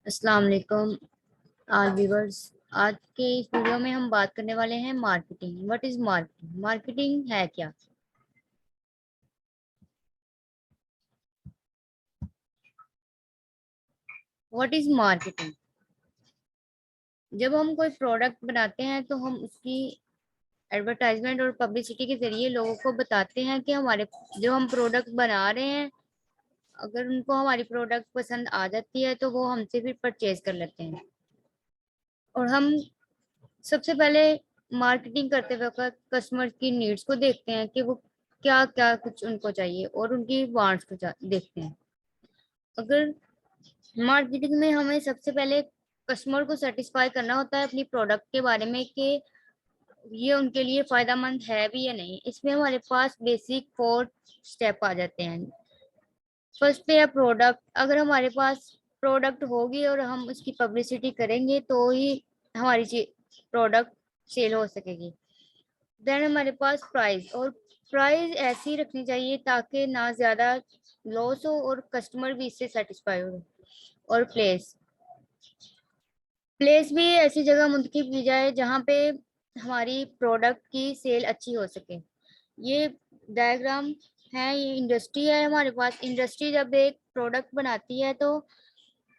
अस्सलाम वालेकुम व्यूवर्स। आज के इस वीडियो में हम बात करने वाले हैं marketing. What is marketing? Marketing है क्या? What is marketing? जब हम कोई प्रोडक्ट बनाते हैं तो हम उसकी एडवर्टाइजमेंट और पब्लिसिटी के जरिए लोगों को बताते हैं कि हमारे जो हम प्रोडक्ट बना रहे हैं, अगर उनको हमारी प्रोडक्ट पसंद आ जाती है तो वो हमसे फिर परचेज कर लेते हैं। और हम सबसे पहले मार्केटिंग करते वक्त कस्टमर की नीड्स को देखते हैं कि वो क्या क्या कुछ उनको चाहिए और उनकी वांट्स को देखते हैं। अगर मार्केटिंग में हमें सबसे पहले कस्टमर को सेटिस्फाई करना होता है अपनी प्रोडक्ट के बारे में कि ये उनके लिए फायदेमंद है भी या नहीं। इसमें हमारे पास बेसिक 4 स्टेप आ जाते हैं। फर्स्ट पे है प्रोडक्ट। अगर हमारे पास प्रोडक्ट होगी और हम उसकी पब्लिसिटी करेंगे तो ही हमारी प्रोडक्ट सेल हो सकेगी। देन हमारे पास प्राइस। और प्राइस ऐसी रखनी चाहिए ताकि ना ज्यादा लॉस हो और कस्टमर भी इससे सेटिस्फाई हो। और प्लेस। प्लेस भी ऐसी जगह मुंतखब की जाए जहाँ पे हमारी प्रोडक्ट की सेल अच्छी हो सके। ये डायग्राम है, ये इंडस्ट्री है। हमारे पास इंडस्ट्री जब एक प्रोडक्ट बनाती है तो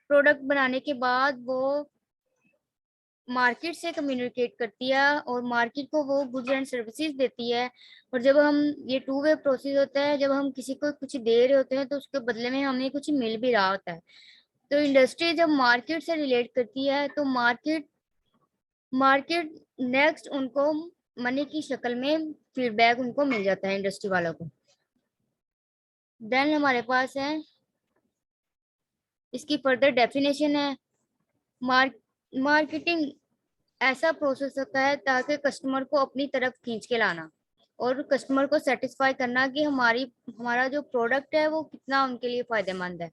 प्रोडक्ट बनाने के बाद वो मार्केट से कम्युनिकेट करती है और मार्केट को वो गुड्स एंड सर्विसेज देती है। और जब हम ये टू वे प्रोसेस होता है, जब हम किसी को कुछ दे रहे होते हैं तो उसके बदले में हमें कुछ मिल भी रहा होता है। तो इंडस्ट्री जब मार्केट से रिलेट करती है तो मार्केट मार्केट नेक्स्ट उनको मनी की शक्ल में फीडबैक उनको मिल जाता है इंडस्ट्री वालों को। देन हमारे पास है इसकी फर्दर डेफिनेशन है। मार्क मार्केटिंग ऐसा प्रोसेस होता है ताकि कस्टमर को अपनी तरफ खींच के लाना और कस्टमर को सेटिस्फाई करना कि हमारा जो प्रोडक्ट है वो कितना उनके लिए फायदेमंद है।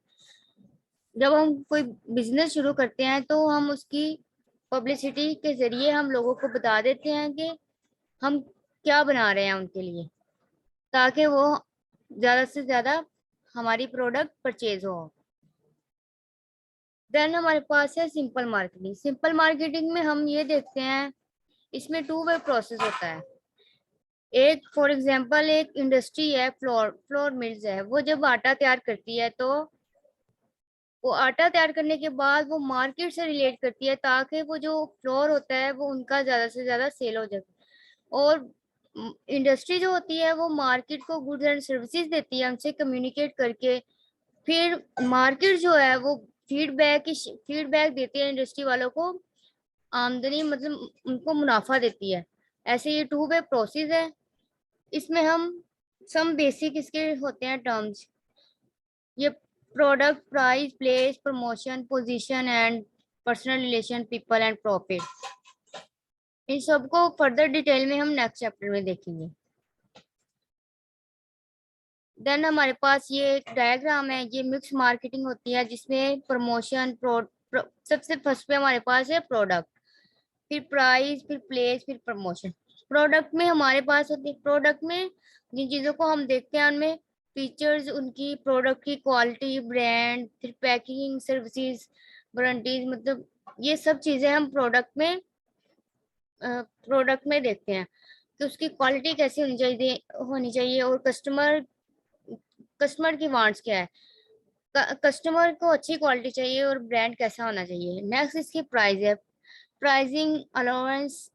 जब हम कोई बिजनेस शुरू करते हैं तो हम उसकी पब्लिसिटी के जरिए हम लोगों को बता देते हैं कि हम क्या बना रहे हैं उनके लिए, ताकि वो ज्यादा से ज्यादा हमारी प्रोडक्ट परचेज हो। देन हमारे पास है सिंपल मार्केटिंग। सिंपल मार्केटिंग में हम ये देखते हैं, इसमें टू वे प्रोसेस होता है। एक फॉर एग्जांपल एक इंडस्ट्री है, फ्लोर फ्लोर मिल्स है। वो जब आटा तैयार करती है तो वो आटा तैयार करने के बाद वो मार्केट से रिलेट करती है ताकि वो जो फ्लोर होता है वो उनका ज्यादा से ज्यादा सेल हो जाए। और इंडस्ट्री जो होती है वो मार्केट को गुड्स एंड सर्विसेज देती है उनसे कम्युनिकेट करके। फिर मार्केट जो है वो फीडबैक देती है इंडस्ट्री वालों को, आमदनी मतलब उनको मुनाफा देती है। ऐसे ये टू वे प्रोसेस है। इसमें हम सम बेसिक इसके होते हैं टर्म्स। ये product, price, place, promotion, position and personal relation, people and profit. इन सबको फर्दर डिटेल में हम नेक्स्ट चैप्टर में देखेंगे। देन हमारे पास ये एक डायग्राम है, ये मिक्स मार्केटिंग होती है जिसमें सबसे फर्स्ट पे हमारे पास है प्रोडक्ट, फिर प्राइस, फिर प्लेस, फिर प्रमोशन। प्रोडक्ट में हमारे पास होती है, प्रोडक्ट में जिन चीजों को हम देखते हैं उनमें फीचर्स, उनकी प्रोडक्ट की क्वालिटी, ब्रांड, फिर पैकिंग, सर्विसेज, वारंटीज, मतलब ये सब चीजें हम प्रोडक्ट में देखते हैं कि उसकी क्वालिटी कैसी होनी चाहिए और कस्टमर की वांट्स क्या है। कस्टमर को अच्छी क्वालिटी चाहिए और ब्रांड कैसा होना चाहिए। नेक्स्ट इसकी प्राइस है। Pricing allowance.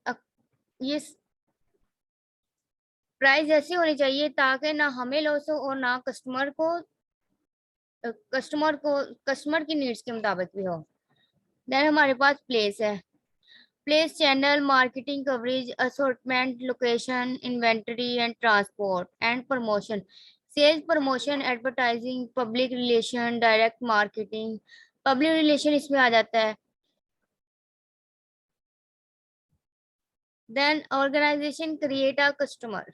ये प्राइस ऐसी होनी चाहिए ताकि ना हमें लॉस हो और ना कस्टमर की नीड्स के मुताबिक भी हो। देन हमारे पास प्लेस है। Place channel, marketing coverage, assortment, location, inventory and transport and promotion. Sales, promotion, advertising, public relation, direct marketing. Public relation इसमें आ जाता है। Then organisation create a customer,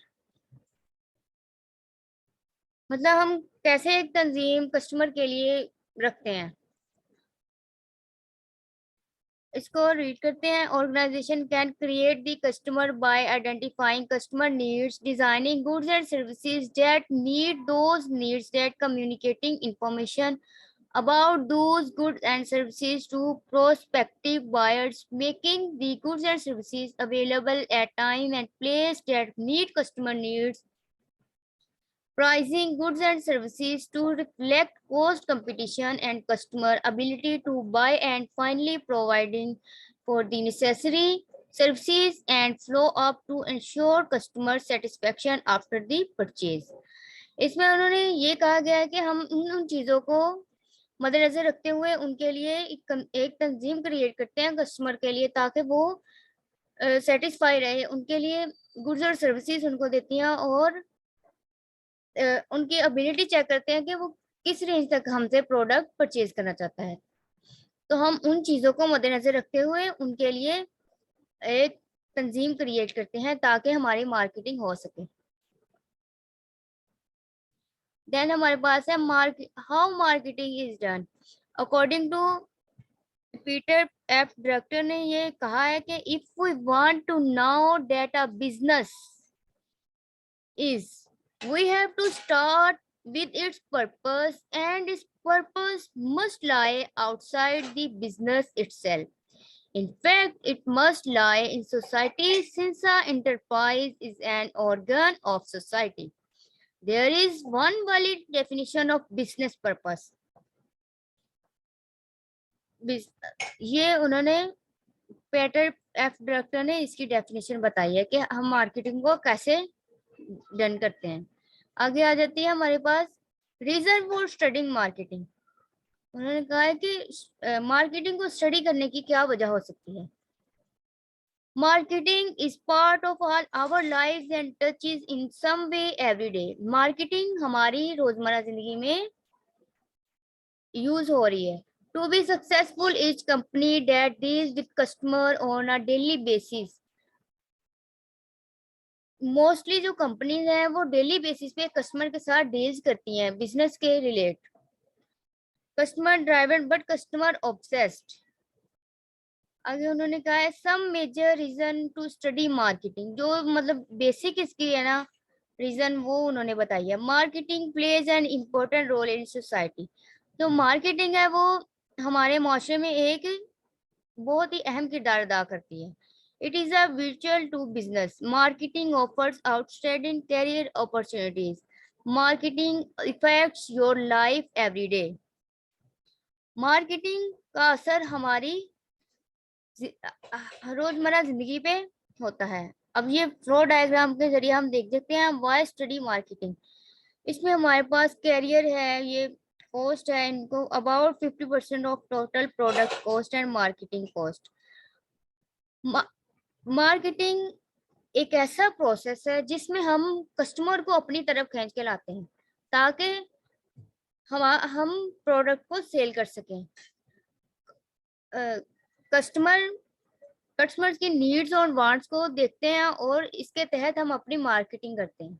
मतलब हम कैसे एक तंजीम कस्टमर के लिए रखते हैं। इसको रीड करते हैं। Organisation can create the customer by identifying customer needs, designing goods and services that meet those needs, that communicating information about those goods and services to prospective buyers, making the goods and services available at time and place that meet customer needs, pricing goods and services to reflect cost competition and customer ability to buy, and finally providing for the necessary services and flow up to ensure customer satisfaction after the purchase. इसमें उन्होंने ये कहा गया है कि हम उन चीजों को मद्देनजर रखते हुए उनके लिए एक तंजीम क्रिएट करते हैं कस्टमर के लिए, ताकि वो सेटिस्फाई रहे, उनके लिए गुड्स और सर्विसेज उनको देती हैं और उनकी एबिलिटी चेक करते हैं कि वो किस रेंज तक हमसे प्रोडक्ट परचेज करना चाहता है। तो हम उन चीजों को मद्देनजर रखते हुए उनके लिए एक तंजीम क्रिएट करते हैं ताकि हमारी मार्केटिंग हो सके। देन हमारे पास है how marketing is done. According to Peter F Drucker ने ये कहा है कि if we want to know that a business is, we have to start with its purpose, and its purpose must lie outside the business itself. In fact, it must lie in society, since an enterprise is an organ of society. There is one valid definition of business purpose. ये उन्होंने Peter F Drucker ने इसकी definition बताई है कि हम marketing को कैसे डन करते हैं। आगे आ जाती है हमारे पास रीजन फॉर स्टडिंग मार्केटिंग। उन्होंने कहा है कि मार्केटिंग को स्टडी करने की क्या वजह हो सकती है। Marketing is part of all our lives and touches in some way every day. Marketing हमारी रोजमर्रा जिंदगी में यूज हो रही है। To be successful is company that deals with customer on a daily basis. Mostly जो कंपनीज हैं वो डेली बेसिस पे कस्टमर के साथ डील्स करती हैं बिजनेस के relate. Customer driven but customer obsessed. आगे उन्होंने कहा है some major reason to study marketing. जो मतलब बेसिक इसकी है ना रीजन वो उन्होंने बताई है। Marketing plays an important role in society. जो मार्केटिंग है वो हमारे माशरे में एक बहुत ही अहम किरदार अदा करती है। It is a virtual to business. Marketing offers outstanding career opportunities. Marketing affects your life every day. Marketing का असर हमारी रोजमर्रा जिंदगी पे होता है। अब ये फ्लो डायग्राम के जरिए हम देख सकते हैं व्हाई स्टडी मार्केटिंग। इसमें हमारे पास कैरियर है, ये कॉस्ट है, इनको about 50% of total product cost and marketing cost. Marketing एक ऐसा प्रोसेस है जिसमें हम कस्टमर को अपनी तरफ खींच के लाते हैं ताकि हम प्रोडक्ट को सेल कर सकें। कस्टमर्स की नीड्स और वांट्स को देखते हैं और इसके तहत हम अपनी मार्केटिंग करते हैं।